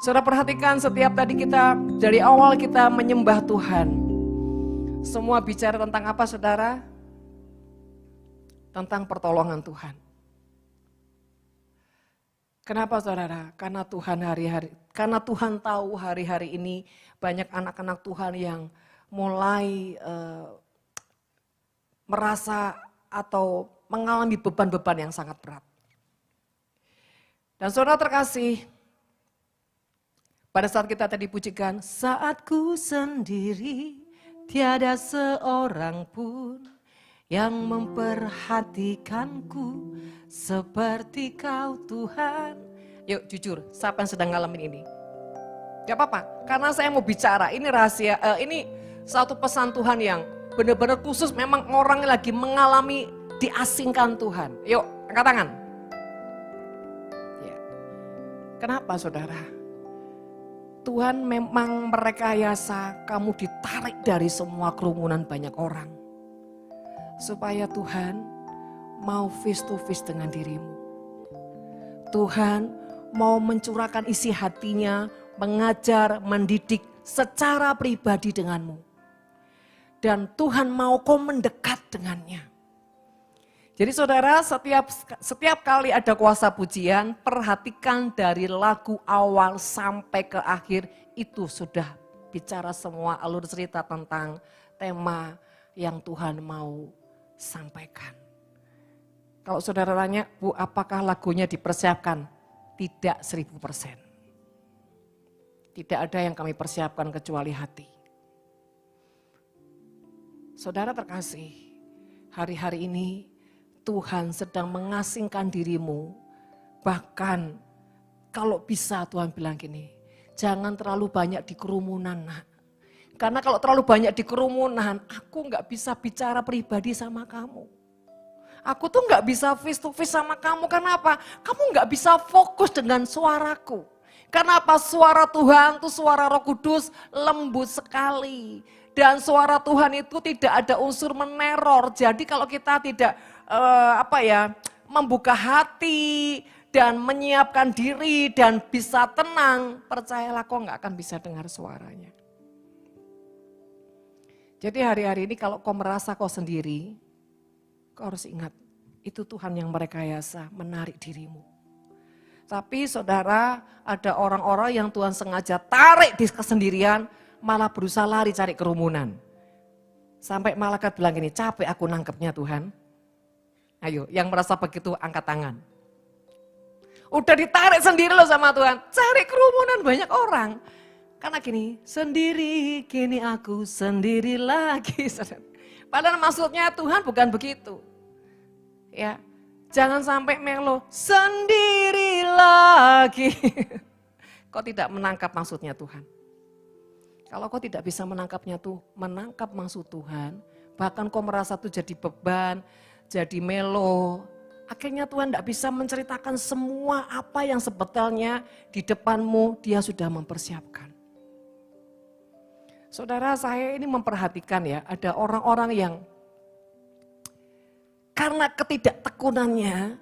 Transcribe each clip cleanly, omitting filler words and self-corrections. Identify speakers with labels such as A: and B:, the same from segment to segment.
A: Saudara perhatikan setiap tadi kita, dari awal kita menyembah Tuhan. Semua bicara tentang apa saudara? Tentang pertolongan Tuhan. Kenapa saudara? Karena Tuhan tahu hari-hari ini banyak anak-anak Tuhan yang mulai merasa atau mengalami beban-beban yang sangat berat. Dan saudara terkasih, pada saat kita tadi pujikan, saat ku sendiri, tiada seorang pun yang memperhatikanku seperti kau Tuhan. Yuk jujur, siapa yang sedang ngalamin ini? Gak apa-apa, karena saya mau bicara, ini rahasia, ini satu pesan Tuhan yang benar-benar khusus, memang orang lagi mengalami diasingkan Tuhan. Yuk, angkat tangan. Ya. Kenapa saudara? Tuhan memang merekayasa kamu ditarik dari semua kerumunan banyak orang. Supaya Tuhan mau face to face dengan dirimu. Tuhan mau mencurahkan isi hatinya, mengajar, mendidik secara pribadi denganmu. Dan Tuhan mau kau mendekat dengannya. Jadi saudara, setiap kali ada kuasa pujian, perhatikan dari lagu awal sampai ke akhir, itu sudah bicara semua alur cerita tentang tema yang Tuhan mau sampaikan. Kalau saudara tanya, Bu, apakah lagunya dipersiapkan? Tidak 1000%. Tidak ada yang kami persiapkan kecuali hati. Saudara terkasih, hari-hari ini Tuhan sedang mengasingkan dirimu. Bahkan kalau bisa Tuhan bilang gini, jangan terlalu banyak di kerumunan nak. Karena kalau terlalu banyak di kerumunan, aku gak bisa bicara pribadi sama kamu. Aku tuh gak bisa face to face sama kamu, karena apa? Kamu gak bisa fokus dengan suaraku. Karena apa? Suara Tuhan itu suara Roh Kudus lembut sekali. Dan suara Tuhan itu tidak ada unsur meneror. Jadi kalau kita tidak membuka hati dan menyiapkan diri dan bisa tenang, percayalah kau gak akan bisa dengar suaranya. Jadi hari-hari ini kalau kau merasa kau sendiri, kau harus ingat, itu Tuhan yang merekayasa, menarik dirimu. Tapi saudara, ada orang-orang yang Tuhan sengaja tarik di kesendirian, malah berusaha lari cari kerumunan. Sampai malaikat bilang gini, capek aku nangkepnya Tuhan. Ayo, yang merasa begitu angkat tangan. Udah ditarik sendiri loh sama Tuhan, cari kerumunan banyak orang. Karena gini, sendiri kini aku sendiri lagi. Padahal maksudnya Tuhan bukan begitu. Ya, jangan sampai melo sendiri lagi. Kau tidak menangkap maksudnya Tuhan. Kalau kau tidak bisa menangkapnya tuh, menangkap maksud Tuhan, bahkan kau merasa tuh jadi beban, jadi melo. Akhirnya Tuhan tidak bisa menceritakan semua apa yang sebetulnya di depanmu dia sudah mempersiapkan. Saudara, saya ini memperhatikan ya, ada orang-orang yang karena ketidaktekunannya,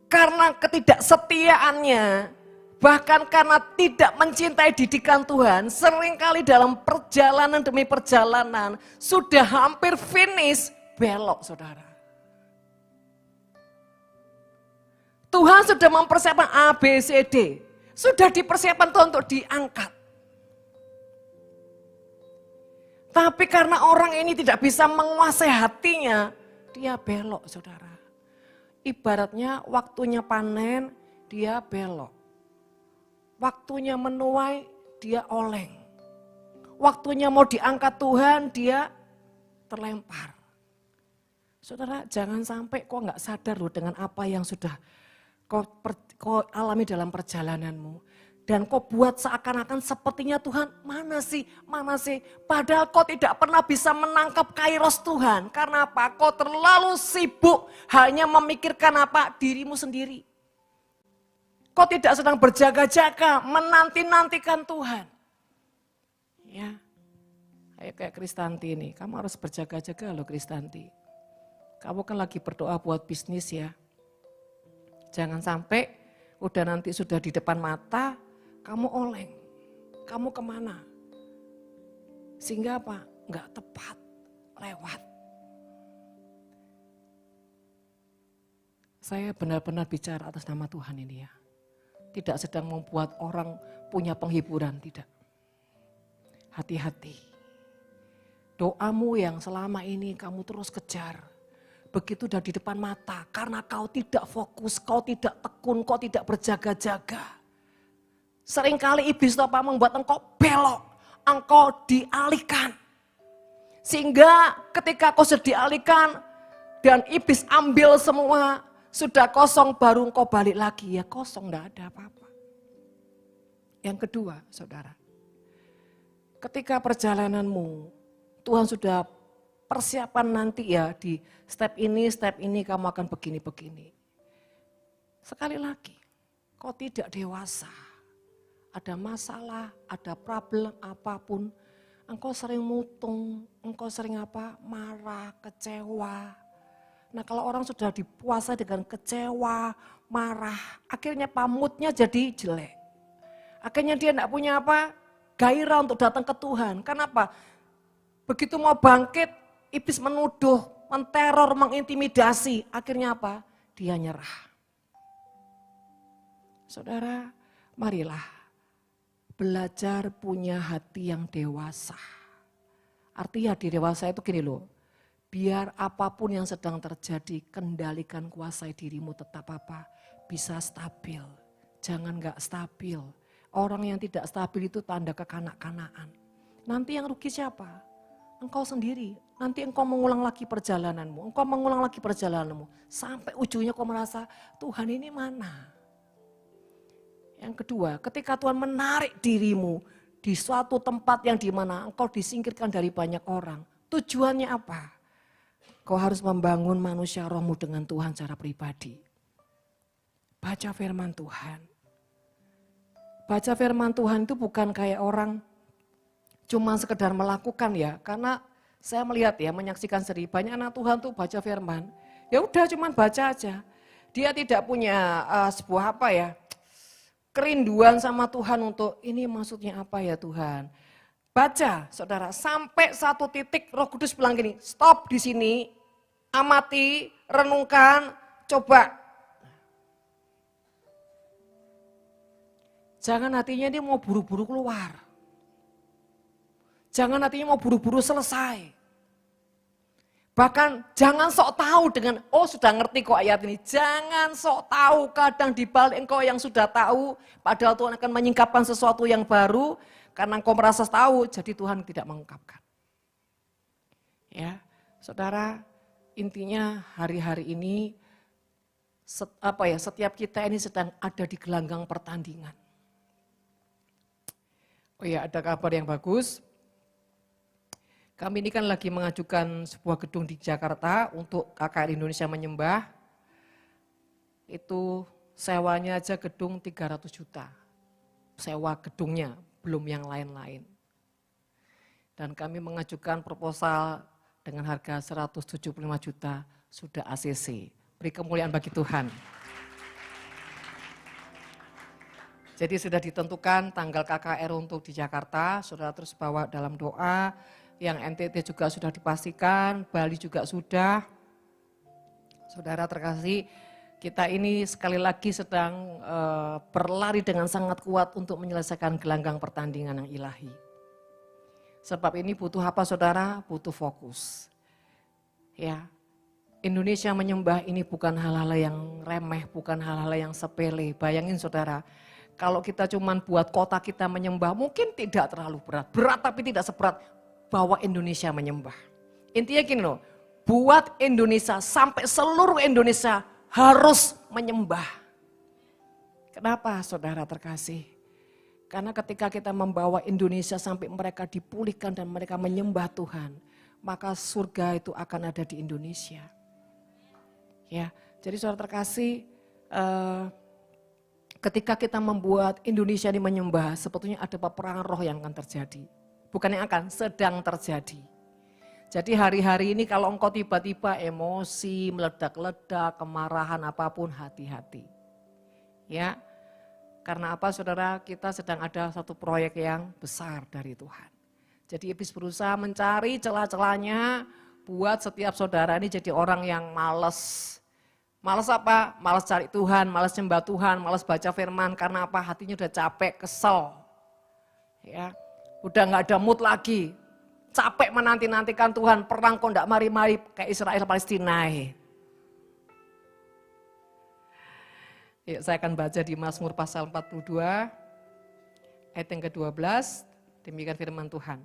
A: karena ketidaksetiaannya, bahkan karena tidak mencintai didikan Tuhan, seringkali dalam perjalanan demi perjalanan, sudah hampir finish, belok saudara. Tuhan sudah mempersiapkan A, B, C, D, sudah dipersiapkan Tuhan untuk diangkat. Tapi karena orang ini tidak bisa menguasai hatinya, dia belok saudara. Ibaratnya waktunya panen, dia belok. Waktunya menuai, dia oleng. Waktunya mau diangkat Tuhan, dia terlempar. Saudara, jangan sampai kau nggak sadar loh dengan apa yang sudah kau alami dalam perjalananmu. Dan kau buat seakan-akan sepertinya Tuhan mana sih. Padahal kau tidak pernah bisa menangkap kairos Tuhan. Karena apa? Kau terlalu sibuk hanya memikirkan apa? Dirimu sendiri. Kau tidak sedang berjaga-jaga menanti-nantikan Tuhan. Ya, kayak Kristanti ini. Kamu harus berjaga-jaga loh Kristanti. Kamu kan lagi berdoa buat bisnis ya. Jangan sampai udah nanti sudah di depan mata, kamu oleng, kamu kemana? Sehingga apa? Enggak tepat, lewat. Saya benar-benar bicara atas nama Tuhan ini ya. Tidak sedang membuat orang punya penghiburan, tidak. Hati-hati. Doamu yang selama ini kamu terus kejar. Begitu udah di depan mata, karena kau tidak fokus, kau tidak tekun, kau tidak berjaga-jaga. Seringkali iblis apa membuat engkau belok, engkau dialihkan. Sehingga ketika kau sudah dialihkan dan iblis ambil semua, sudah kosong baru engkau balik lagi, ya kosong, enggak ada apa-apa. Yang kedua, saudara, ketika perjalananmu, Tuhan sudah persiapan nanti ya di step ini kamu akan begini-begini. Sekali lagi, kau tidak dewasa, ada masalah, ada problem apapun, engkau sering mutung, engkau sering apa? Marah, kecewa. Nah kalau orang sudah dipuasa dengan kecewa, marah, akhirnya pamutnya jadi jelek. Akhirnya dia tidak punya apa? Gairah untuk datang ke Tuhan. Kenapa? Begitu mau bangkit, iblis menuduh, menteror, mengintimidasi. Akhirnya apa? Dia nyerah. Saudara, marilah belajar punya hati yang dewasa. Artinya di dewasa itu gini loh. Biar apapun yang sedang terjadi, kendalikan, kuasai dirimu tetap apa? Bisa stabil. Jangan gak stabil. Orang yang tidak stabil itu tanda kekanak-kanakan. Nanti yang rugi siapa? Engkau sendiri. Nanti engkau mengulang lagi perjalananmu. Engkau mengulang lagi perjalananmu. Sampai ujungnya kau merasa, Tuhan ini mana? Yang kedua, ketika Tuhan menarik dirimu di suatu tempat yang dimana engkau disingkirkan dari banyak orang. Tujuannya apa? Kau harus membangun manusia rohmu dengan Tuhan secara pribadi. Baca firman Tuhan. Baca firman Tuhan itu bukan kayak orang cuma sekedar melakukan ya. Karena saya melihat ya, menyaksikan sendiri banyak anak Tuhan tuh baca firman. Ya udah cuman baca aja. Dia tidak punya sebuah apa ya, kerinduan sama Tuhan untuk ini maksudnya apa ya Tuhan. Baca saudara, sampai satu titik Roh Kudus bilang gini, stop di sini. Amati, renungkan, coba. Jangan hatinya dia mau buru-buru keluar. Jangan hatinya mau buru-buru selesai. Bahkan jangan sok tahu dengan, oh sudah ngerti kok ayat ini. Jangan sok tahu, kadang dibalik engkau yang sudah tahu. Padahal Tuhan akan menyingkapkan sesuatu yang baru. Karena engkau merasa tahu, jadi Tuhan tidak mengungkapkan. Ya, saudara. Intinya hari-hari ini setiap kita ini sedang ada di gelanggang pertandingan. Oh ya, ada kabar yang bagus. Kami ini kan lagi mengajukan sebuah gedung di Jakarta untuk KKR Indonesia Menyembah. Itu sewanya aja gedung 300 juta. Sewa gedungnya, belum yang lain-lain. Dan kami mengajukan proposal dengan harga 175 juta sudah ACC. Beri kemuliaan bagi Tuhan. Jadi sudah ditentukan tanggal KKR untuk di Jakarta, saudara terus bawa dalam doa. Yang NTT juga sudah dipastikan, Bali juga sudah. Saudara terkasih, kita ini sekali lagi sedang berlari dengan sangat kuat untuk menyelesaikan gelanggang pertandingan yang ilahi. Sebab ini butuh apa saudara? Butuh fokus. Ya, Indonesia Menyembah ini bukan hal-hal yang remeh, bukan hal-hal yang sepele. Bayangin saudara, kalau kita cuman buat kota kita menyembah mungkin tidak terlalu berat. Berat tapi tidak seberat bawa Indonesia menyembah. Intinya gini loh, buat Indonesia sampai seluruh Indonesia harus menyembah. Kenapa saudara terkasih? Karena ketika kita membawa Indonesia sampai mereka dipulihkan dan mereka menyembah Tuhan, maka surga itu akan ada di Indonesia. Ya, jadi saudara terkasih, ketika kita membuat Indonesia ini menyembah, sebetulnya ada peperangan roh yang akan terjadi. Bukan yang akan, sedang terjadi. Jadi hari-hari ini kalau engkau tiba-tiba emosi, meledak-ledak, kemarahan apapun, hati-hati. Ya. Karena apa saudara, kita sedang ada satu proyek yang besar dari Tuhan. Jadi iblis berusaha mencari celah-celahnya buat setiap saudara ini jadi orang yang malas. Malas apa? Malas cari Tuhan, malas nyembah Tuhan, malas baca firman. Karena apa? Hatinya udah capek, kesel. Ya, udah gak ada mood lagi. Capek menanti-nantikan Tuhan, perang kok gak mari-mari kayak Israel Palestina. Yuk, saya akan baca di Mazmur pasal 42, ayat yang ke-12, demikian firman Tuhan.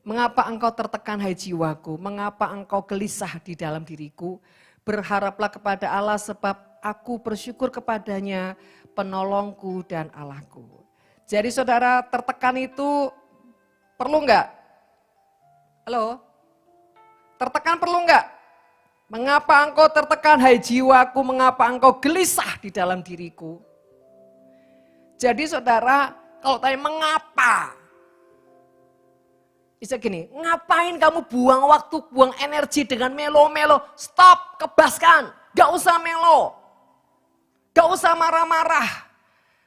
A: Mengapa engkau tertekan hai jiwaku, mengapa engkau gelisah di dalam diriku, berharaplah kepada Allah sebab aku bersyukur kepadanya, penolongku dan Allahku. Jadi saudara, tertekan itu perlu enggak? Halo? Tertekan perlu enggak? Mengapa engkau tertekan hai jiwaku, mengapa engkau gelisah di dalam diriku? Jadi saudara, kalau tanya mengapa? Bisa gini, ngapain kamu buang waktu, buang energi dengan melo-melo? Stop, kebaskan, gak usah melo. Gak usah marah-marah.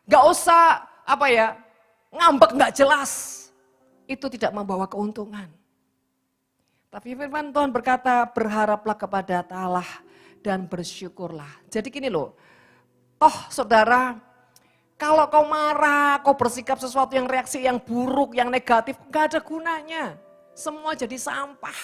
A: Gak usah ngambek gak jelas. Itu tidak membawa keuntungan. Tapi firman Tuhan berkata, berharaplah kepada Allah dan bersyukurlah. Jadi gini loh, saudara, kalau kau marah, kau bersikap sesuatu yang reaksi yang buruk, yang negatif, gak ada gunanya. Semua jadi sampah.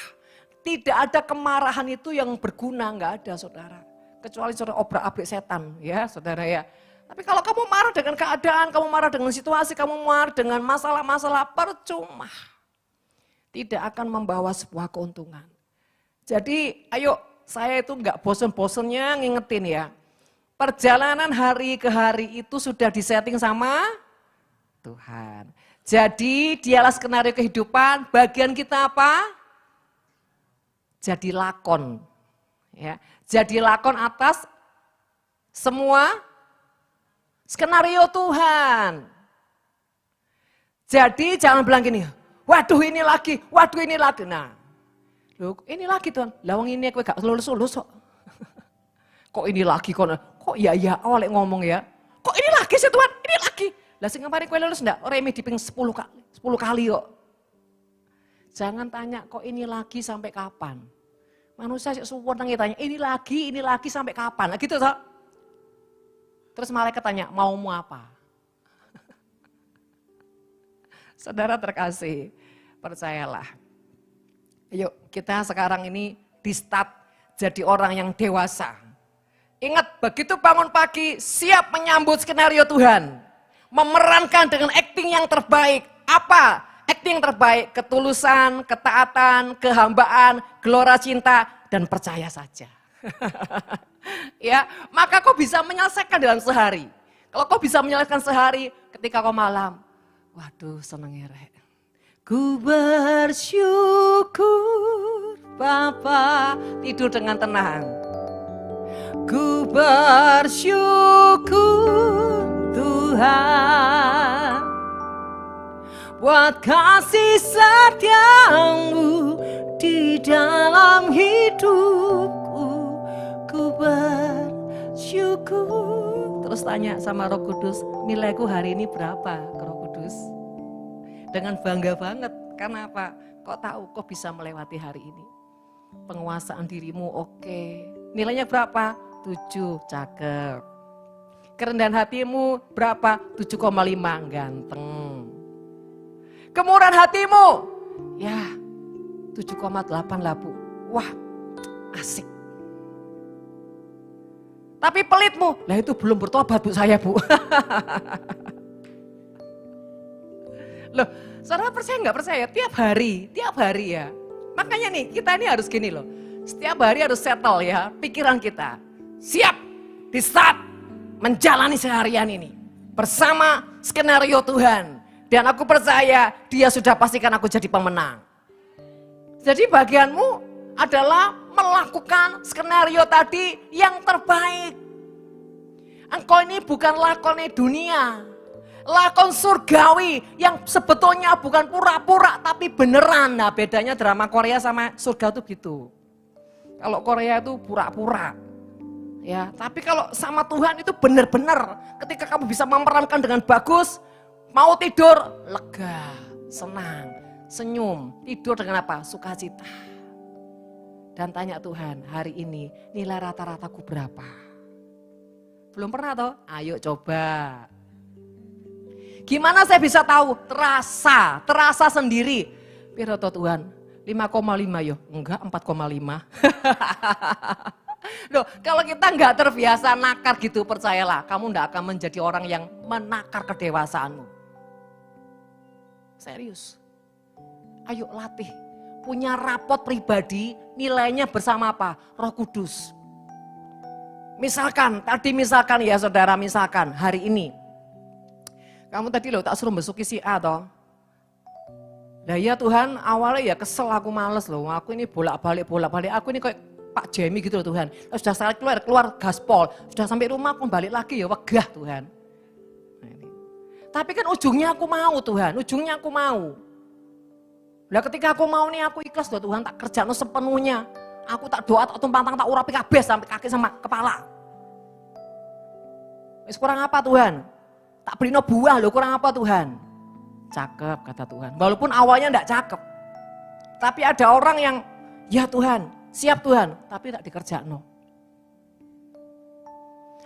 A: Tidak ada kemarahan itu yang berguna, gak ada saudara. Kecuali saudara obrak-abrik setan ya saudara ya. Tapi kalau kamu marah dengan keadaan, kamu marah dengan situasi, kamu marah dengan masalah-masalah, percuma. Tidak akan membawa sebuah keuntungan. Jadi ayo, saya itu enggak bosen-bosennya ngingetin ya. Perjalanan hari ke hari itu sudah disetting sama Tuhan. Jadi dialah skenario kehidupan, bagian kita apa? Jadi lakon. Ya, jadi lakon atas semua skenario Tuhan. Jadi jangan bilang gini, waduh ini lagi. Nah, loh ini lagi Tuhan. Lawang ini aku gak lulus kok. Kok ini lagi kok iya awalnya ngomong ya. Kok ini lagi sih Tuhan? Ini lagi. Lah sing kemarin kowe lulus ndak? Remi diping 10 kali kok. Jangan tanya kok ini lagi sampai kapan. Manusia sih suwun nang tanya ini lagi sampai kapan. Lah gitu toh. Terus malaikat tanya, maumu apa? Saudara terkasih, percayalah. Yuk kita sekarang ini di start jadi orang yang dewasa. Ingat begitu bangun pagi siap menyambut skenario Tuhan. Memerankan dengan acting yang terbaik. Apa? Acting yang terbaik, ketulusan, ketaatan, kehambaan, gelora cinta, dan percaya saja. Ya, maka kau bisa menyelesaikan dalam sehari. Kalau kau bisa menyelesaikan sehari ketika kau malam, waduh seneng rek. Ku bersyukur Bapa, tidur dengan tenang. Ku bersyukur Tuhan buat kasih setiamu di dalam hidupku. Ku bersyukur. Terus tanya sama Roh Kudus, nilaiku hari ini berapa Roh Kudus? Dengan bangga banget, karena apa? Kok tahu kok bisa melewati hari ini. Penguasaan dirimu oke. Nilainya berapa? 7, cakep. Kerendahan hatimu berapa? 7,5, ganteng. Kemurahan hatimu, ya 7,8 lah Bu. Wah, asik. Tapi pelitmu, lah itu belum bertobat Bu saya Bu. Loh, saudara percaya nggak percaya? Tiap hari ya. Makanya nih, kita ini harus gini loh. Setiap hari harus settle ya, pikiran kita. Siap, di start, menjalani seharian ini. Bersama skenario Tuhan. Dan aku percaya, dia sudah pastikan aku jadi pemenang. Jadi bagianmu adalah melakukan skenario tadi yang terbaik. Engkau ini bukan lakonnya dunia. Lakon surgawi yang sebetulnya bukan pura-pura tapi beneran. Nah bedanya drama Korea sama surga itu gitu. Kalau Korea itu pura-pura. Ya, tapi kalau sama Tuhan itu benar-benar ketika kamu bisa memerankan dengan bagus, mau tidur lega, senang, senyum, tidur dengan apa? Sukacita. Dan tanya Tuhan, hari ini nilai rata-rataku berapa? Belum pernah toh? Ayo coba. Gimana saya bisa tahu? Terasa sendiri. Piro toh Tuhan? 5,5 yo? Enggak, 4,5. Loh, kalau kita nggak terbiasa nakar gitu, percayalah, kamu nggak akan menjadi orang yang menakar kedewasaanmu. Serius. Ayo latih. Punya rapot pribadi, nilainya bersama apa? Roh Kudus. Misalkan ya saudara, misalkan hari ini. Kamu tadi loh tak suruh besuki si A toh. Nah ya Tuhan, awalnya ya kesel, aku males loh. Aku ini bolak-balik. Aku ini kayak Pak Jamie gitu loh Tuhan. Sudah saya keluar gaspol. Sudah sampai rumah aku balik lagi ya wegah Tuhan. Nah, ini. Tapi kan ujungnya aku mau Tuhan, ujungnya aku mau. Nah ketika aku mau nih aku ikhlas loh Tuhan, tak kerjain sepenuhnya. Aku tak doa, tak tumpang, tak urapi kabeh sampai kaki sama kepala. Wis kurang apa Tuhan? Tak beli no buah loh, kurang apa Tuhan? Cakep kata Tuhan. Walaupun awalnya enggak cakep. Tapi ada orang yang, ya Tuhan, siap Tuhan, tapi tak dikerjakan.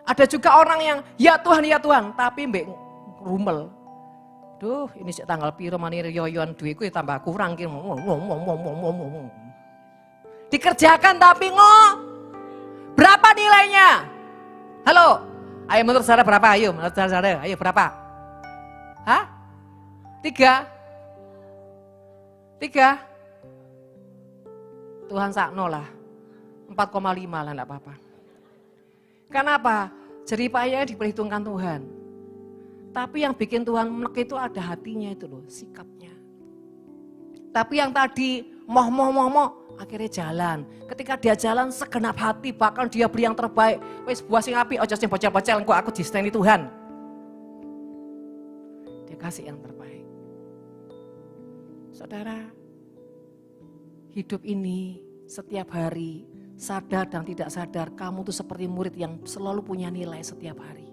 A: Ada juga orang yang, ya Tuhan, tapi mbek rumel. Duh, ini sih tanggal piro manir yoyoan duitku ya tambah kurang. Dikerjakan tapi berapa nilainya? Halo, ayo menurut saudara berapa? Ayo menurut saudara, ayo berapa? Hah? 3? Tuhan sakno lah, 4,5 lah enggak apa-apa. Kenapa? Jeripayanya diperhitungkan Tuhan. Tapi yang bikin Tuhan menek itu ada hatinya itu loh, sikapnya. Tapi yang tadi moh, akhirnya jalan. Ketika dia jalan segenap hati, bahkan dia beri yang terbaik. Wes buah sing api, ojo sing bocel-bocel, engko aku diseni Tuhan. Dia kasih yang terbaik. Saudara, hidup ini setiap hari, sadar dan tidak sadar, kamu tuh seperti murid yang selalu punya nilai setiap hari.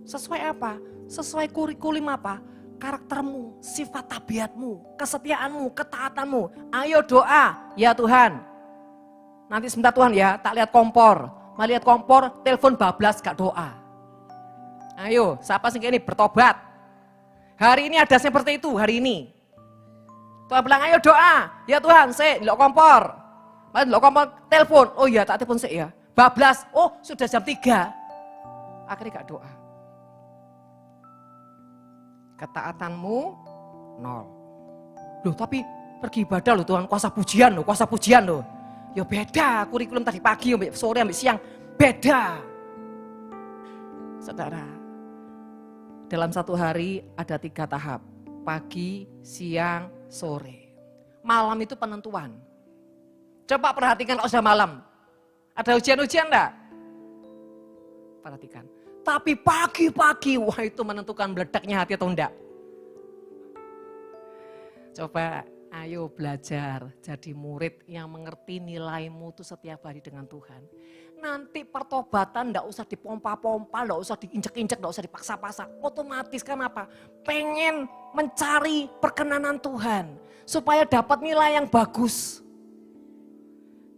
A: Sesuai apa? Sesuai kurikulum apa? Karaktermu, sifat tabiatmu, kesetiaanmu, ketaatanmu. Ayo doa, ya Tuhan. Nanti sebentar Tuhan ya, tak lihat kompor. Melihat kompor, telepon bablas gak doa. Ayo, siapa sih ini bertobat? Hari ini ada seperti itu, hari ini. Tuhan bilang, ayo doa. Ya Tuhan, saya lihat kompor. Mari lihat kompor, telepon. Oh iya, tak telepon saya ya. Bablas, oh sudah jam 3. Akhirnya gak doa. Ketaatanmu 0. Loh tapi pergi ibadah loh Tuhan, kuasa pujian loh. Ya beda, kurikulum tadi pagi, sore, siang, beda. Saudara, dalam satu hari ada 3 tahap. Pagi, siang, sore. Malam itu penentuan. Coba perhatikan kalau sudah malam. Ada ujian-ujian enggak? Perhatikan. Tapi pagi-pagi, wah itu menentukan meledaknya hati atau enggak. Coba ayo belajar jadi murid yang mengerti nilaimu itu setiap hari dengan Tuhan. Nanti pertobatan enggak usah dipompa-pompa, enggak usah diinjek-injek, enggak usah dipaksa-paksa. Otomatis kan apa? Pengen mencari perkenanan Tuhan. Supaya dapat nilai yang bagus.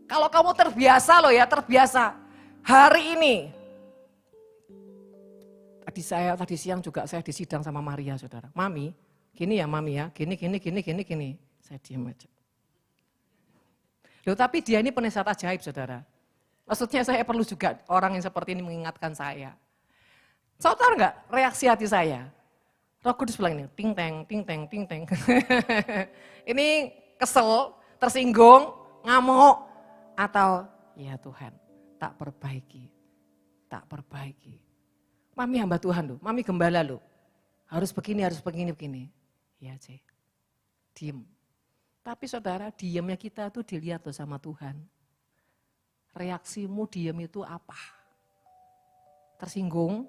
A: Kalau kamu terbiasa loh ya, terbiasa. Hari ini. Tadi siang juga saya disidang sama Maria saudara. Mami, gini ya Mami ya, gini. Saya diam aja. Loh tapi dia ini penasihat ajaib saudara. Maksudnya saya perlu juga orang yang seperti ini mengingatkan saya. Saudara enggak reaksi hati saya? Roh Kudus bilang ini, ting teng. Ini kesel, tersinggung, ngamuk. Atau ya Tuhan tak perbaiki. Mami hamba Tuhan loh, mami gembala loh. Harus begini. Ya C, diem. Tapi saudara diamnya kita tuh dilihat loh sama Tuhan. Reaksimu diam itu apa? Tersinggung,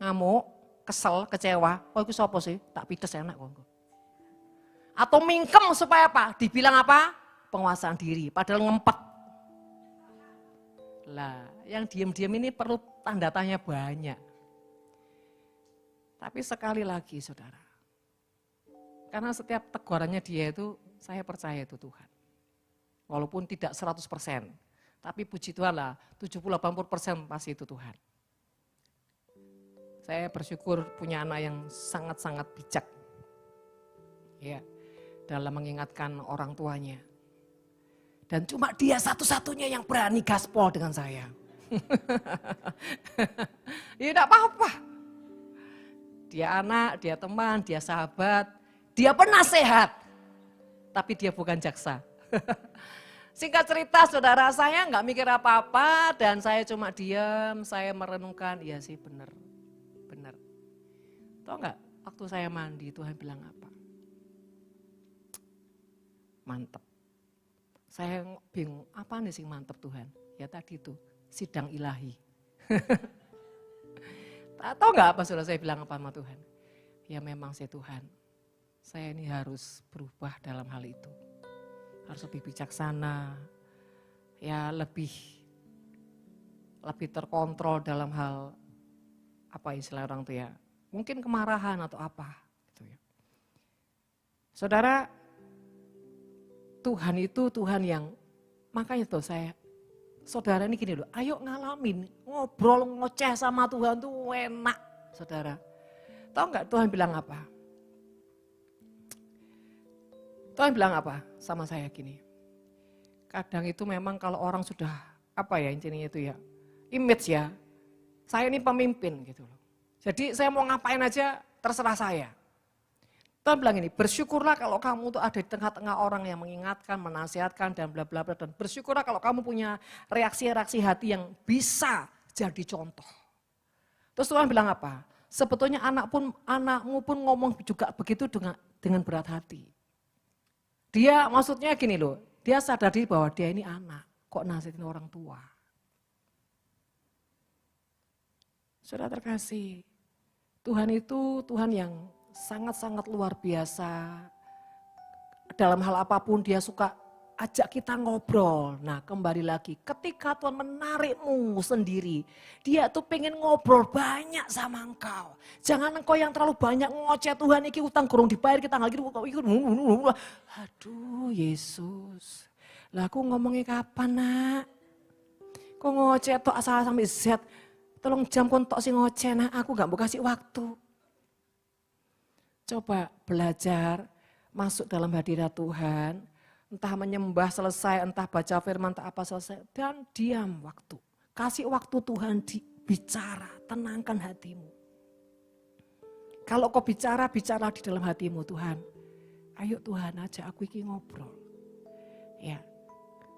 A: ngamuk, kesel, kecewa. Oh itu siapa sih? Tak pides enak kok. Atau mingkem supaya apa? Dibilang apa? Penguasaan diri, padahal ngempet. Lah, yang diam-diam ini perlu tanda tanya banyak. Tapi sekali lagi saudara, karena setiap tegurannya dia itu, saya percaya itu Tuhan. Walaupun tidak 100%, tapi puji Tuhan lah, 70-80% pasti itu Tuhan. Saya bersyukur punya anak yang sangat-sangat bijak. Ya, dalam mengingatkan orang tuanya. Dan cuma dia satu-satunya yang berani gaspol dengan saya. Ya tidak apa-apa. Dia anak, dia teman, dia sahabat, dia penasehat. Tapi dia bukan jaksa. Singkat cerita saudara, saya nggak mikir apa-apa dan saya cuma diam, saya merenungkan, iya sih benar. Benar. Tahu nggak, waktu saya mandi Tuhan bilang apa? Mantep. Saya bingung, apa nih sih mantep Tuhan? Ya tadi itu, sidang ilahi. Tahu nggak apa sudah saya bilang apa sama Tuhan? Ya memang sih Tuhan, saya ini harus berubah dalam hal itu. Harus lebih bijaksana, ya lebih terkontrol dalam hal, apa istilah orang itu ya, mungkin kemarahan atau apa. Gitu ya. Saudara, Tuhan itu Tuhan yang, makanya tuh saudara ini gini loh, ayo ngalamin, ngobrol, ngoceh sama Tuhan tuh enak, saudara. Tahu nggak Tuhan bilang apa? Tuhan bilang apa sama saya gini, kadang itu memang kalau orang sudah, apa ya intinya itu ya, image ya, saya ini pemimpin gitu loh. Jadi saya mau ngapain aja terserah saya. Tuhan bilang ini, bersyukurlah kalau kamu tuh ada di tengah-tengah orang yang mengingatkan, menasihatkan dan bla bla bla, dan bersyukurlah kalau kamu punya reaksi-reaksi hati yang bisa jadi contoh. Terus Tuhan bilang apa? Sebetulnya anakmu pun ngomong juga begitu dengan berat hati. Dia maksudnya gini loh, dia sadar diri bahwa dia ini anak, kok nasihatin orang tua. Saudara terkasih, Tuhan itu Tuhan yang sangat-sangat luar biasa. Dalam hal apapun dia suka ajak kita ngobrol. Nah kembali lagi, ketika Tuhan menarikmu sendiri, dia tuh pengen ngobrol banyak sama engkau. Jangan engkau yang terlalu banyak ngoceh, Tuhan iki utang kurung dibayar, kita nggak gitu. Aduh Yesus, lah aku ngomongnya kapan nak? Kok ngoceh tok asal sampai Z, tolong jam kon tok si ngoceh, nah aku gak mau kasih waktu. Coba belajar masuk dalam hadirat Tuhan, entah menyembah selesai, entah baca firman, entah apa selesai, dan diam waktu. Kasih waktu Tuhan bicara, tenangkan hatimu. Kalau kau bicara di dalam hatimu Tuhan. Ayo Tuhan ajak aku iki ngobrol. Ya,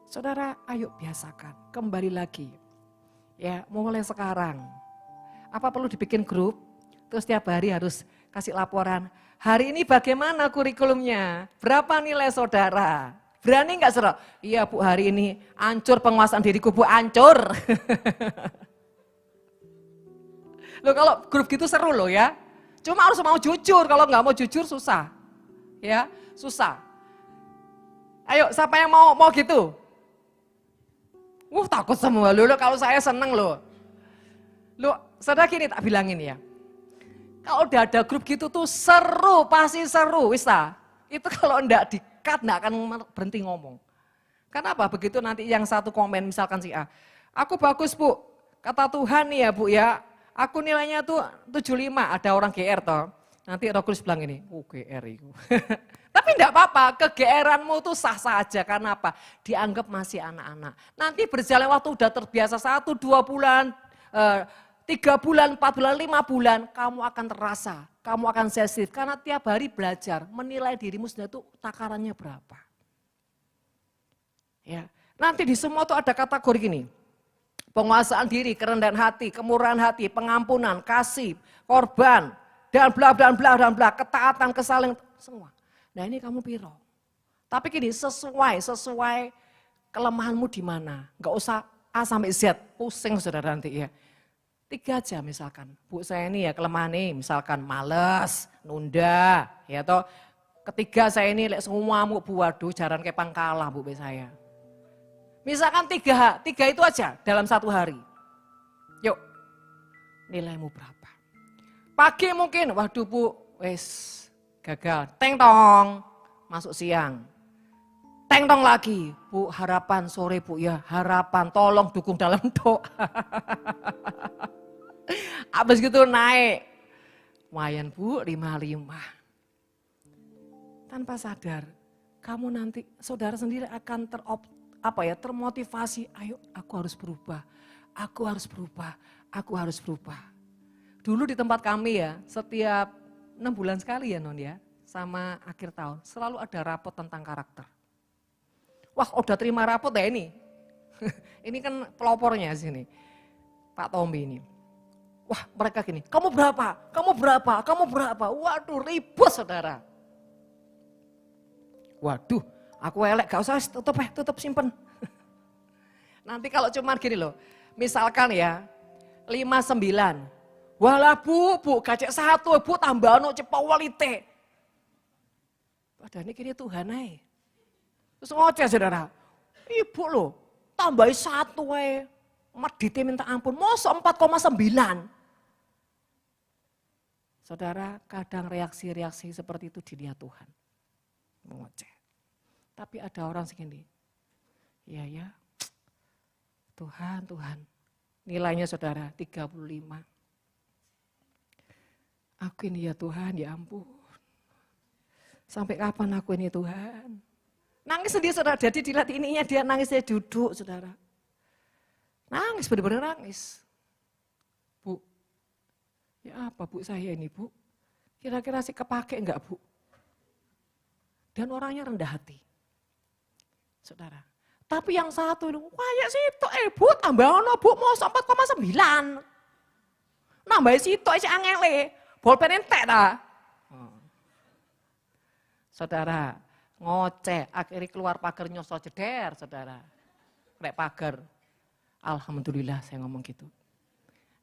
A: saudara ayo biasakan, kembali lagi. Ya, mulai sekarang. Apa perlu dibikin grup, terus tiap hari harus kasih laporan, hari ini bagaimana kurikulumnya, berapa nilai saudara, berani nggak saudara? Iya Bu, hari ini hancur penguasaan diriku Bu, hancur. Loh kalau grup gitu seru loh ya, cuma harus mau jujur, kalau nggak mau jujur susah. Ya, susah. Ayo siapa yang mau gitu? Takut semua loh, kalau saya seneng loh. Loh, saudara gini tak bilangin ya. Kalau udah ada grup gitu tuh seru, pasti seru, wis ta. Itu kalau enggak di-cut enggak akan berhenti ngomong. Kenapa? Begitu nanti yang satu komen misalkan si A, aku bagus Bu, kata Tuhan nih ya Bu ya, aku nilainya tuh 75, ada orang GR toh. Nanti Roh Kudus bilang ini, GR itu. Tapi enggak apa-apa, kegeeranmu tuh sah-sah aja, karena apa? Dianggap masih anak-anak. Nanti berjalan waktu udah terbiasa 1, 2 bulan, 3 bulan, 4 bulan, 5 bulan, kamu akan terasa, kamu akan sensitif. Karena tiap hari belajar, menilai dirimu sendiri itu takarannya berapa. Ya, nanti di semua itu ada kategori gini, penguasaan diri, kerendahan hati, kemurahan hati, pengampunan, kasih, korban, dan bla bla bla dan bla, ketaatan, kesaling, semua. Nah ini kamu piro. Tapi gini, sesuai kelemahanmu di mana. Enggak usah A sampai Z, pusing saudara nanti ya. 3 aja misalkan, Bu saya ini ya kelemahan nih, misalkan males, nunda, ya toh. Ketiga saya ini semua Bu, waduh jaran kayak pangkalah Bu saya. Misalkan tiga itu aja dalam satu hari. Yuk, nilaimu berapa? Pagi mungkin, waduh Bu, wes gagal. Teng tong, masuk siang. Teng tong lagi, Bu harapan sore Bu ya, harapan tolong dukung dalam doa. Habis gitu naik, lumayan Bu 55. Tanpa sadar, kamu nanti saudara sendiri akan termotivasi, ayo aku harus berubah, aku harus berubah, aku harus berubah. Dulu di tempat kami ya, setiap 6 bulan sekali ya Non ya, sama akhir tahun, selalu ada rapot tentang karakter. Wah udah terima rapot ya ini, ini kan pelopornya sini, Pak Tommy ini. Wah mereka gini, kamu berapa, kamu berapa, kamu berapa, waduh ribut saudara. Waduh, aku elek, gak usah tutup simpen. Nanti kalau cuma gini loh, misalkan ya 59. Walah Bu, gajek 1, Bu tambah cepat walite. Padahal ini kini Tuhan aja. Terus ngoceh saudara, Ibu loh tambahin 1 aja. Medite minta ampun, masa 4,9. Saudara kadang reaksi-reaksi seperti itu dilihat Tuhan. Mengoceh. Tapi ada orang segini, ya Tuhan, nilainya saudara 35. Aku ini ya Tuhan, ya ampun. Sampai kapan aku ini Tuhan? Nangis sendiri saudara, jadi dilihat ininya dia nangis, dia duduk saudara. Nangis, benar-benar nangis. Bu, ya apa Bu saya ini Bu? Kira-kira sih kepake enggak Bu? Dan orangnya rendah hati. Saudara. Tapi yang satu itu, kayak situ Bu tambah ono Bu mau 4,9. Nambah situ aja angele, bolpen entek ta. Saudara, ngoceh, akhirnya keluar pagar nyosor jeder, saudara. Rek pagar. Alhamdulillah saya ngomong gitu.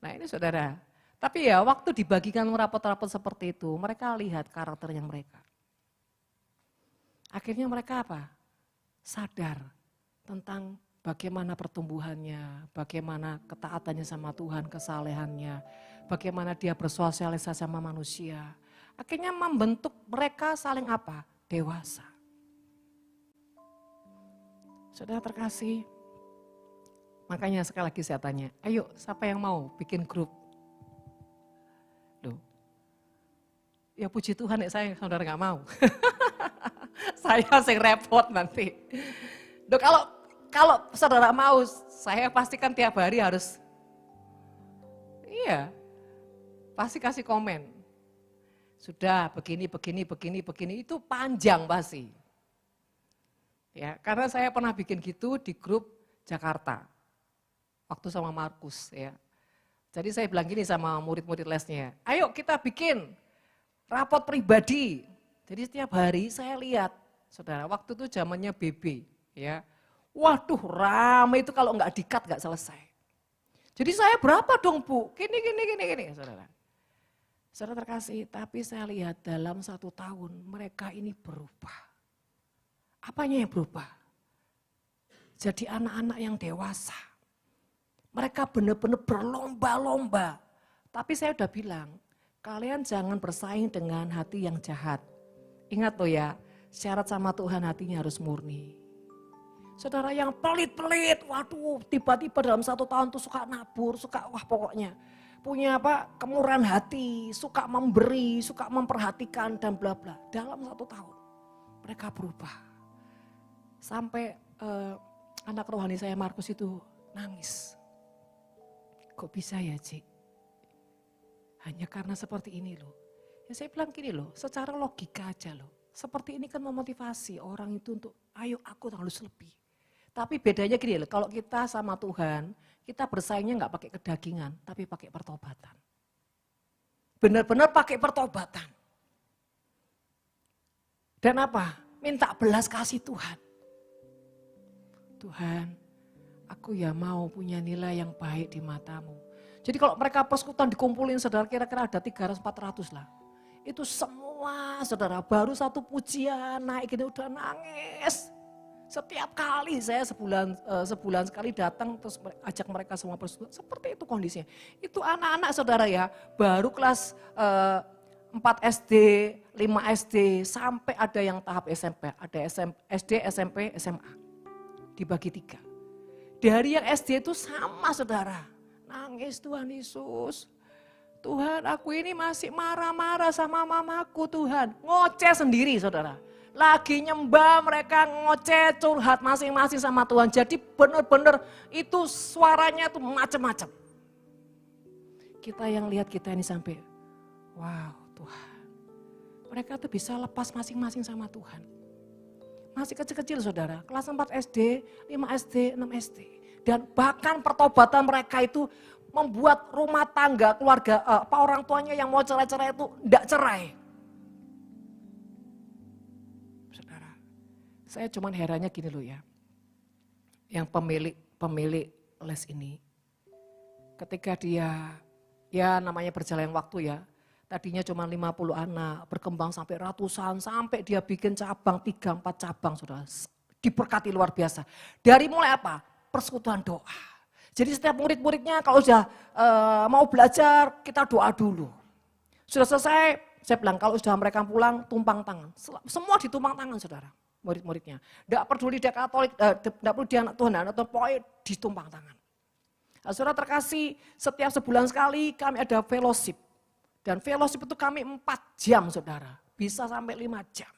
A: Nah ini saudara, tapi ya waktu dibagikan rapot-rapot seperti itu, mereka lihat karakternya mereka. Akhirnya mereka apa? Sadar tentang bagaimana pertumbuhannya, bagaimana ketaatannya sama Tuhan, kesalehannya, bagaimana dia bersosialisasi sama manusia. Akhirnya membentuk mereka saling apa? Dewasa. Saudara terkasih, makanya sekali lagi saya tanya, ayo siapa yang mau bikin grup? Loh, ya puji Tuhan ya saya saudara gak mau. Saya sing repot nanti. Duh, kalau saudara mau, saya pastikan tiap hari harus, iya, pasti kasih komen. Sudah begini, itu panjang pasti. Ya, karena saya pernah bikin gitu di grup Jakarta, waktu sama Markus ya. Jadi saya bilang gini sama murid-murid lesnya, ayo kita bikin rapot pribadi. Jadi setiap hari saya lihat, saudara, waktu itu zamannya BB, ya. Waduh, ramai itu kalau nggak di-cut nggak selesai. Jadi saya berapa dong Bu? Gini, saudara. Saudara terkasih, tapi saya lihat dalam 1 tahun mereka ini berubah. Apanya yang berubah? Jadi anak-anak yang dewasa. Mereka benar-benar berlomba-lomba. Tapi saya udah bilang, kalian jangan bersaing dengan hati yang jahat. Ingat loh ya, syarat sama Tuhan hatinya harus murni. Saudara yang pelit-pelit, waduh tiba-tiba dalam 1 tahun tuh suka nabur, suka wah pokoknya. Punya apa, kemurahan hati, suka memberi, suka memperhatikan dan bla bla. Dalam 1 tahun mereka berubah. Sampai anak rohani saya Markus itu nangis. Kok bisa ya Cik? Hanya karena seperti ini loh. Ya saya bilang gini loh, secara logika aja loh. Seperti ini kan memotivasi orang itu untuk ayo aku harus lebih. Tapi bedanya gini loh, kalau kita sama Tuhan, kita bersaingnya nggak pakai kedagingan, tapi pakai pertobatan. Benar-benar pakai pertobatan. Dan apa? Minta belas kasih Tuhan. Tuhan, aku ya mau punya nilai yang baik di matamu. Jadi kalau mereka persekutuan dikumpulin saudara kira-kira ada 300-400 lah. Itu semua saudara baru 1 pujian naik gini udah nangis. Setiap kali saya sebulan sekali datang terus ajak mereka semua bersekutu. Seperti itu kondisinya. Itu anak-anak saudara ya, baru kelas 4 SD, 5 SD, sampai ada yang tahap SMP. Ada SD, SMP, SMA. Dibagi 3. Dari yang SD itu sama saudara. Nangis, Tuhan Yesus. Tuhan, aku ini masih marah-marah sama mamaku Tuhan. Ngoceh sendiri saudara. Lagi nyembah mereka ngoceh, curhat masing-masing sama Tuhan. Jadi benar-benar itu suaranya tuh macam-macam. Kita yang lihat kita ini sampai, wow Tuhan. Mereka tuh bisa lepas masing-masing sama Tuhan. Masih kecil-kecil saudara, kelas 4 SD, 5 SD, 6 SD. Dan bahkan pertobatan mereka itu membuat rumah tangga, keluarga, orang tuanya yang mau cerai-cerai itu tidak cerai. Saya cuman herannya gini loh ya, yang pemilik les ini, ketika dia, ya namanya berjalan waktu ya, tadinya cuma 50 anak, berkembang sampai ratusan, sampai dia bikin cabang, 3-4 cabang sudah diberkati luar biasa. Dari mulai apa? Persekutuan doa. Jadi setiap murid-muridnya kalau sudah mau belajar, kita doa dulu. Sudah selesai, saya bilang kalau sudah mereka pulang, tumpang tangan. Semua ditumpang tangan saudara. Murid-muridnya. Tidak peduli dia Katolik, tidak peduli dia anak Tuhan, atau pokoknya ditumpang tangan. Nah, saudara terkasih, setiap sebulan sekali kami ada fellowship. Dan fellowship itu kami 4 jam saudara, bisa sampai 5 jam.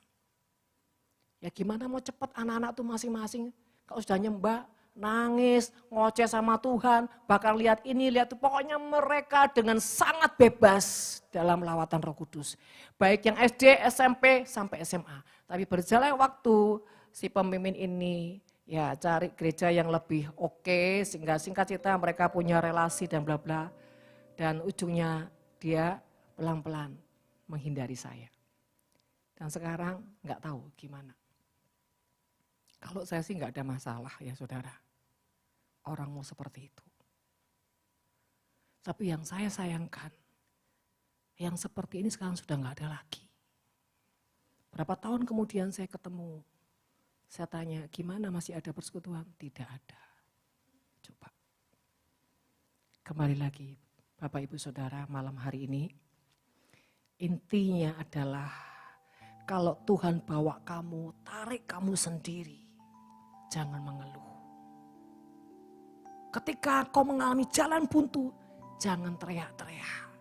A: Ya gimana mau cepat anak-anak itu masing-masing, kalau sudah nyembah, nangis, ngoceh sama Tuhan, bahkan lihat ini, lihat itu. Pokoknya mereka dengan sangat bebas dalam lawatan Roh Kudus. Baik yang SD, SMP, sampai SMA. Tapi berjalan waktu, si pemimpin ini ya cari gereja yang lebih oke, sehingga singkat cerita mereka punya relasi dan bla bla. Dan ujungnya dia pelan-pelan menghindari saya. Dan sekarang nggak tahu gimana. Kalau saya sih nggak ada masalah ya saudara. Orang mau seperti itu. Tapi yang saya sayangkan, yang seperti ini sekarang sudah nggak ada lagi. Berapa tahun kemudian saya ketemu, saya tanya gimana masih ada persekutuan? Tidak ada. Coba. Kembali lagi Bapak Ibu Saudara malam hari ini. Intinya adalah kalau Tuhan bawa kamu, tarik kamu sendiri. Jangan mengeluh. Ketika kau mengalami jalan buntu, jangan teriak-teriak.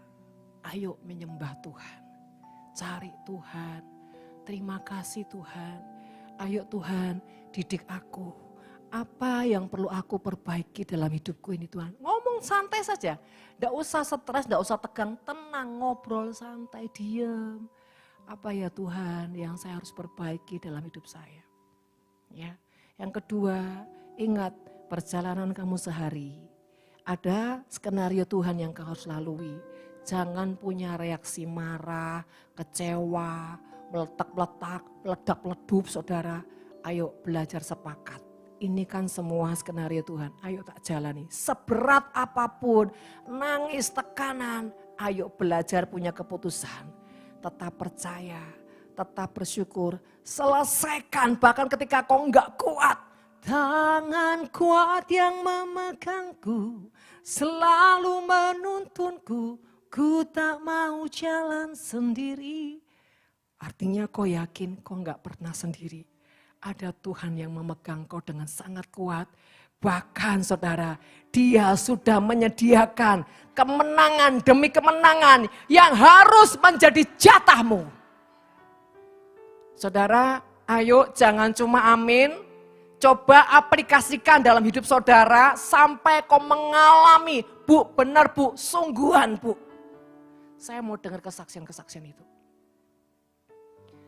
A: Ayo menyembah Tuhan. Cari Tuhan. Terima kasih Tuhan. Ayo Tuhan, didik aku. Apa yang perlu aku perbaiki dalam hidupku ini Tuhan. Ngomong santai saja. Tidak usah stres, tidak usah tegang. Tenang, ngobrol santai, diam. Apa ya Tuhan yang saya harus perbaiki dalam hidup saya. Ya. Yang kedua, ingat perjalanan kamu sehari. Ada skenario Tuhan yang kau harus lalui. Jangan punya reaksi marah, kecewa, meletak-meletak, meledak-ledup saudara. Ayo belajar sepakat. Ini kan semua skenario Tuhan. Ayo tak jalani. Seberat apapun, nangis, tekanan. Ayo belajar punya keputusan. Tetap percaya, tetap bersyukur. Selesaikan bahkan ketika kau enggak kuat. Tangan kuat yang memegangku, selalu menuntunku. Ku tak mau jalan sendiri. Artinya kau yakin kau enggak pernah sendiri. Ada Tuhan yang memegang kau dengan sangat kuat. Bahkan saudara, dia sudah menyediakan kemenangan demi kemenangan yang harus menjadi jatahmu. Saudara, ayo jangan cuma amin. Coba aplikasikan dalam hidup saudara sampai kau mengalami, Bu, benar Bu, sungguhan Bu. Saya mau dengar kesaksian-kesaksian itu.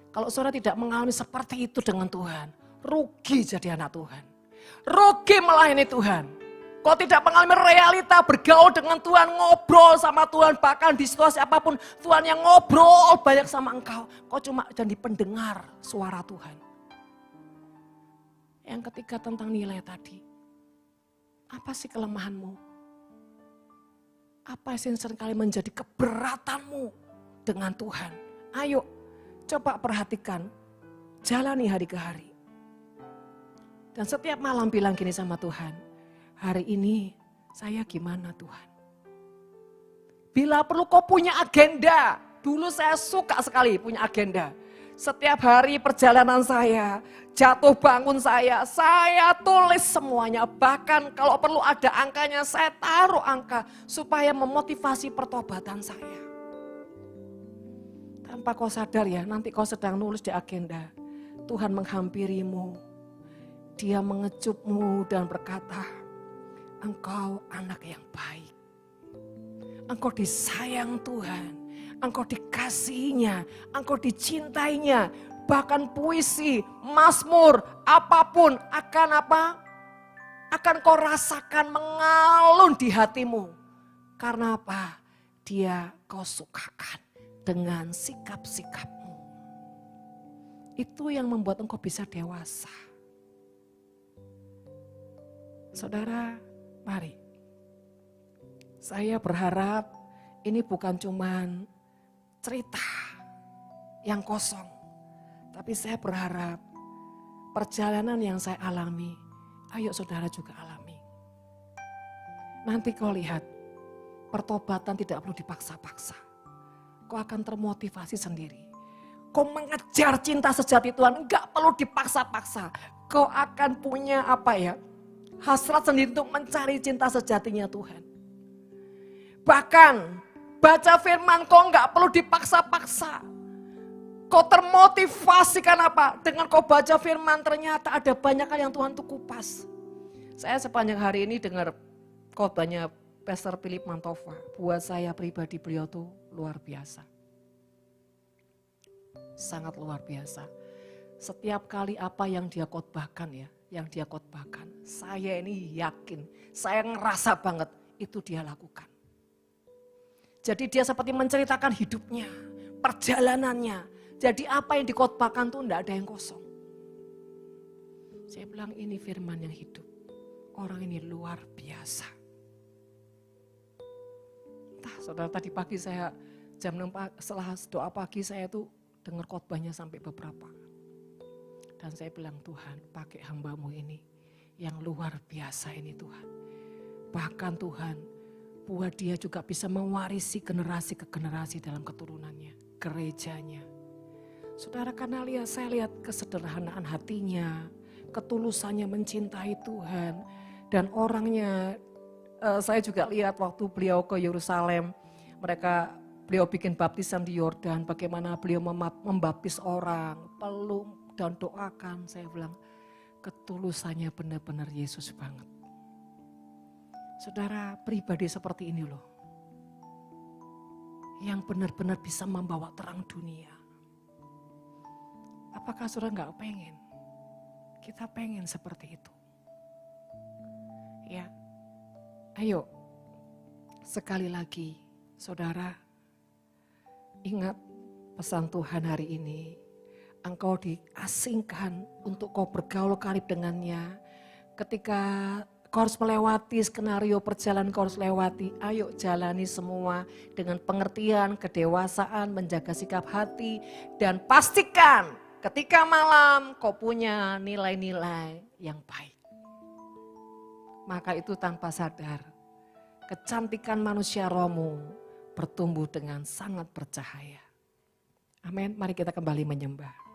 A: Kalau saudara tidak mengalami seperti itu dengan Tuhan, rugi jadi anak Tuhan. Rugi melayani Tuhan. Kau tidak mengalami realita bergaul dengan Tuhan, ngobrol sama Tuhan, bahkan di situasi apapun Tuhan yang ngobrol banyak sama engkau. Kau cuma jadi pendengar suara Tuhan. Yang ketiga tentang nilai tadi. Apa sih kelemahanmu? Apa yang seringkali menjadi keberatanmu dengan Tuhan? Ayo coba perhatikan, jalani hari ke hari. Dan setiap malam bilang gini sama Tuhan, hari ini saya gimana Tuhan? Bila perlu kau punya agenda, dulu saya suka sekali punya agenda. Setiap hari perjalanan saya, jatuh bangun saya tulis semuanya. Bahkan kalau perlu ada angkanya, saya taruh angka supaya memotivasi pertobatan saya. Tanpa kau sadar ya, nanti kau sedang nulis di agenda. Tuhan menghampirimu, Dia mengecupmu dan berkata, engkau anak yang baik. Engkau disayang Tuhan. Engkau dikasihinya, engkau dicintainya, bahkan puisi, mazmur, apapun akan apa? Akan kau rasakan mengalun di hatimu. Karena apa? Dia kau sukakan dengan sikap-sikapmu. Itu yang membuat engkau bisa dewasa. Saudara, mari. Saya berharap ini bukan cuman cerita yang kosong. Tapi saya berharap perjalanan yang saya alami, ayo saudara juga alami. Nanti kau lihat, pertobatan tidak perlu dipaksa-paksa. Kau akan termotivasi sendiri. Kau mengejar cinta sejati Tuhan, enggak perlu dipaksa-paksa. Kau akan punya hasrat sendiri untuk mencari cinta sejatinya Tuhan. Bahkan baca firman kau enggak perlu dipaksa-paksa. Kau termotivasi karena apa? Dengan kau baca firman ternyata ada banyak hal yang Tuhan tuh kupas. Saya sepanjang hari ini dengar khotbahnya Pastor Philip Mantova. Buat saya pribadi beliau tuh luar biasa. Sangat luar biasa. Setiap kali apa yang dia khotbahkan saya ini yakin, saya ngerasa banget itu dia lakukan. Jadi dia seperti menceritakan hidupnya, perjalanannya. Jadi apa yang dikhotbahkan tuh enggak ada yang kosong. Saya bilang ini firman yang hidup. Orang ini luar biasa. Entah saudara, tadi pagi saya jam 6 setelah doa pagi saya tuh dengar khotbahnya sampai beberapa. Dan saya bilang Tuhan pakai hamba-Mu ini yang luar biasa ini Tuhan. Bahkan Tuhan buat dia juga bisa mewarisi generasi ke generasi dalam keturunannya, gerejanya. Saudara, karena saya lihat kesederhanaan hatinya, ketulusannya mencintai Tuhan. Dan orangnya, saya juga lihat waktu beliau ke Yerusalem, beliau bikin baptisan di Yordan, bagaimana beliau membaptis orang, peluk dan doakan. Saya bilang, ketulusannya benar-benar Yesus banget. Saudara, pribadi seperti ini loh, yang benar-benar bisa membawa terang dunia. Apakah saudara enggak pengen? Kita pengen seperti itu. Ya, ayo sekali lagi saudara, ingat pesan Tuhan hari ini. Engkau diasingkan untuk kau bergaul karib dengannya. Ketika kau harus melewati skenario perjalanan kau harus lewati. Ayo jalani semua dengan pengertian, kedewasaan, menjaga sikap hati. Dan pastikan ketika malam kau punya nilai-nilai yang baik. Maka itu tanpa sadar, kecantikan manusia rohmu bertumbuh dengan sangat bercahaya. Amin, mari kita kembali menyembah.